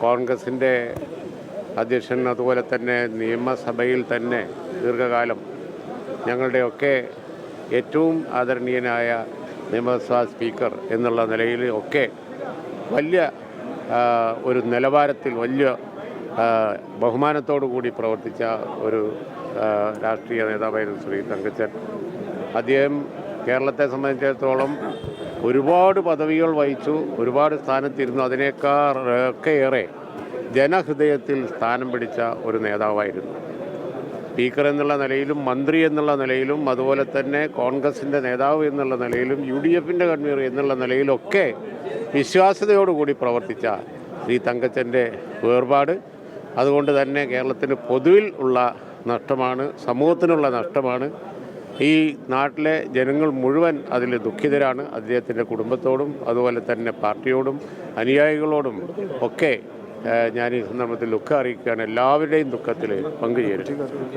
കോൺഗ്രസിൻ്റെ അധ്യക്ഷൻ, അതുപോലെ തന്നെ നിയമസഭയിൽ തന്നെ ദീർഘകാലം ഞങ്ങളുടെയൊക്കെ ഏറ്റവും ആദരണീയനായ നിയമസഭാ സ്പീക്കർ എന്നുള്ള നിലയിൽ ഒക്കെ വലിയ ഒരു നിലവാരത്തിൽ വലിയ ബഹുമാനത്തോടു കൂടി പ്രവർത്തിച്ച ഒരു രാഷ്ട്രീയ നേതാവായിരുന്നു ശ്രീ തങ്കച്ചൻ. അദ്ദേഹം കേരളത്തെ സംബന്ധിച്ചിടത്തോളം ഒരുപാട് പദവികൾ വഹിച്ചു, ഒരുപാട് സ്ഥാനത്തിരുന്നു. അതിനേക്കാളൊക്കെ ഏറെ ജനഹൃദയത്തിൽ സ്ഥാനം പിടിച്ച ഒരു നേതാവായിരുന്നു. സ്പീക്കർ എന്നുള്ള നിലയിലും മന്ത്രി എന്നുള്ള നിലയിലും അതുപോലെ തന്നെ കോൺഗ്രസിൻ്റെ നേതാവ് എന്നുള്ള നിലയിലും UDFൻ്റെ കൺവീനർ എന്നുള്ള നിലയിലൊക്കെ വിശ്വാസ്യതയോടുകൂടി പ്രവർത്തിച്ച ശ്രീ തങ്കച്ചൻ്റെ വേർപാട് അതുകൊണ്ട് തന്നെ കേരളത്തിന് പൊതുവിൽ ഉള്ള നഷ്ടമാണ്, സമൂഹത്തിനുള്ള നഷ്ടമാണ്. ഈ നാട്ടിലെ ജനങ്ങൾ മുഴുവൻ അതിൽ ദുഃഖിതരാണ്. അദ്ദേഹത്തിൻ്റെ കുടുംബത്തോടും അതുപോലെ തന്നെ പാർട്ടിയോടും അനുയായികളോടും ഒക്കെ ഞാൻ ഈ സന്ദർഭത്തിൽ ദുഃഖം അറിയിക്കുകയാണ്. എല്ലാവരുടെയും ദുഃഖത്തിൽ പങ്കുചേരും.